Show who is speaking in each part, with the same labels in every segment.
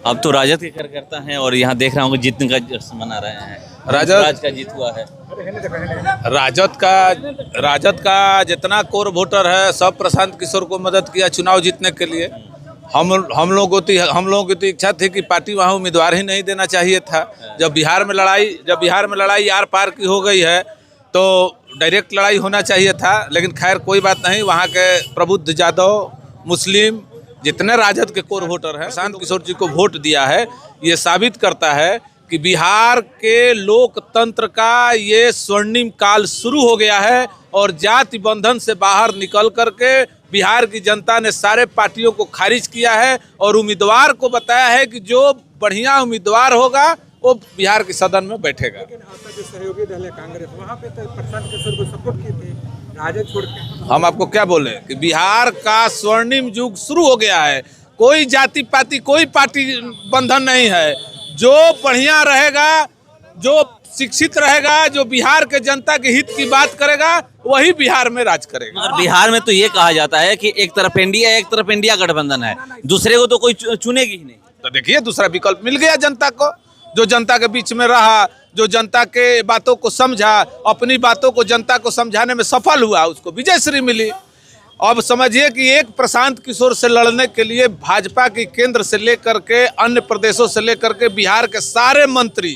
Speaker 1: अब तो राजद के कार्यकर्ता हैं और यहाँ देख रहा हूँ कि जीतने का जश्न मना रहे हैं।
Speaker 2: राजद
Speaker 1: का जीत हुआ है।
Speaker 2: राजद का जितना कोर वोटर है सब प्रशांत किशोर को मदद किया चुनाव जीतने के लिए। हम लोगों की तो इच्छा थी कि पार्टी वहाँ उम्मीदवार ही नहीं देना चाहिए था। जब बिहार में लड़ाई आर पार की हो गई है तो डायरेक्ट लड़ाई होना चाहिए था, लेकिन खैर कोई बात नहीं। वहाँ के प्रबुद्ध यादव, मुस्लिम जितने राजद के कोर वोटर हैं प्रशांत किशोर जी को वोट दिया है। ये साबित करता है कि बिहार के लोकतंत्र का ये स्वर्णिम काल शुरू हो गया है और जाति बंधन से बाहर निकल करके बिहार की जनता ने सारे पार्टियों को खारिज किया है और उम्मीदवार को बताया है कि जो बढ़िया उम्मीदवार होगा वो बिहार के सदन में बैठेगा।
Speaker 3: लेकिन आपका जो सहयोगी दल है कांग्रेस, वहाँ पे तो प्रशांत किशोर को सपोर्ट किए थे राजद छोड़ के।
Speaker 2: हम आपको क्या बोले कि बिहार का स्वर्णिम युग शुरू हो गया है। कोई जाति पाति कोई पार्टी बंधन नहीं है। जो बढ़िया रहेगा, जो शिक्षित रहेगा, जो बिहार के जनता के हित की बात करेगा वही बिहार में राज करेगा।
Speaker 1: और बिहार में तो ये कहा जाता है कि एक तरफ एनडीए एक तरफ इंडिया गठबंधन है, दूसरे को तो कोई चुनेगी ही नहीं।
Speaker 2: तो देखिए दूसरा विकल्प मिल गया जनता को, जो जनता के बीच में रहा, जो जनता के बातों को समझा, अपनी बातों को जनता को समझाने में सफल हुआ, उसको विजयश्री मिली। अब समझिए कि एक प्रशांत किशोर से लड़ने के लिए भाजपा की केंद्र से लेकर के अन्य प्रदेशों से लेकर के बिहार के सारे मंत्री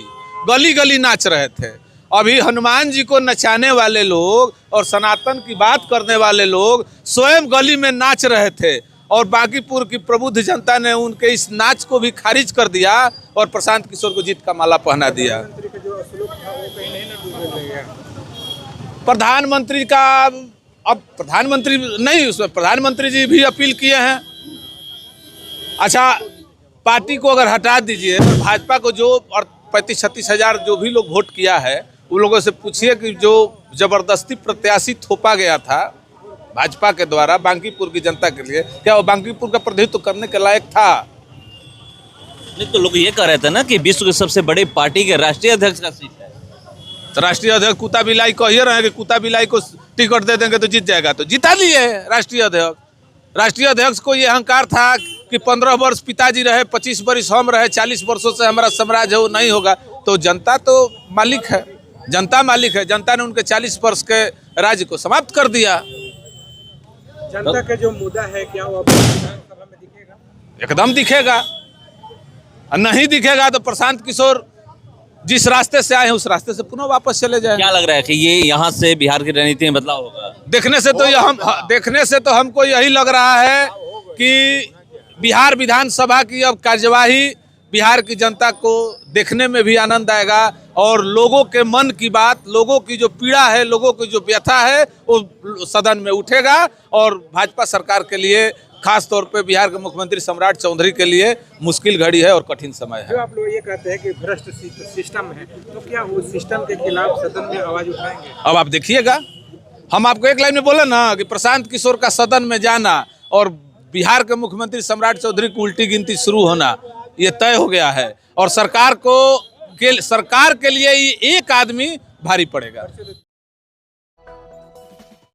Speaker 2: गली गली नाच रहे थे। अभी हनुमान जी को नचाने वाले लोग और सनातन की बात करने वाले लोग स्वयं गली में नाच रहे थे और बांकीपुर की प्रबुद्ध जनता ने उनके इस नाच को भी खारिज कर दिया और प्रशांत किशोर को जीत का माला पहना दिया। प्रधानमंत्री का अब प्रधानमंत्री नहीं, उसमें प्रधानमंत्री जी भी अपील किए हैं। अच्छा, पार्टी को अगर हटा दीजिए तो भाजपा को जो 35-36 हजार जो भी लोग वोट किया है उन लोगों से पूछिए कि जो जबरदस्ती प्रत्याशी थोपा गया था भाजपा के द्वारा बांकीपुर की जनता के लिए, क्या वो बांकीपुर का प्रतिनिधित्व करने के लायक था?
Speaker 1: नहीं तो लोग ये कह रहे थे ना कि विश्व की सबसे बड़ी पार्टी के राष्ट्रीय अध्यक्ष का सीट है।
Speaker 2: तो राष्ट्रीय अध्यक्ष कुत्ता बिलाई कह ही रहे हैं कि कुत्ता बिलाई को टिकट दे देंगे तो जीत जाएगा, तो जीता लिए राष्ट्रीय अध्यक्ष। राष्ट्रीय अध्यक्ष को ये अहंकार था कि 15 वर्ष पिताजी रहे, 25 वर्ष हम रहे, 40 वर्षों से हमारा साम्राज्य है, वो नहीं होगा। तो जनता तो मालिक है, जनता मालिक है। जनता ने उनके 40 वर्ष के राज्य को समाप्त कर दिया।
Speaker 3: जनता का जो मुद्दा है क्या वो विधानसभा में दिखेगा?
Speaker 2: एकदम दिखेगा, और नहीं दिखेगा तो प्रशांत किशोर जिस रास्ते से आए हैं उस रास्ते से पुनः वापस चले जाए।
Speaker 1: क्या लग रहा है कि ये यहाँ से बिहार की रणनीति में बदलाव होगा?
Speaker 2: देखने से तो हमको यही लग रहा है कि बिहार विधानसभा की अब कार्यवाही बिहार की जनता को देखने में भी आनंद आएगा और लोगों के मन की बात, लोगों की जो पीड़ा है, लोगों की जो व्यथा है वो सदन में उठेगा और भाजपा सरकार के लिए, खास तौर पे बिहार के मुख्यमंत्री सम्राट चौधरी के लिए मुश्किल घड़ी है और कठिन समय है।
Speaker 3: जो आप लोग ये कहते हैं कि भ्रष्ट सिस्टम है, तो क्या वो सिस्टम के खिलाफ सदन में आवाज उठाएंगे?
Speaker 2: अब आप देखिएगा, हम आपको एक लाइन में बोले ना कि प्रशांत किशोर का सदन में जाना और बिहार के मुख्यमंत्री सम्राट चौधरी की उल्टी गिनती शुरू होना ये तय हो गया है और सरकार के लिए एक आदमी भारी पड़ेगा।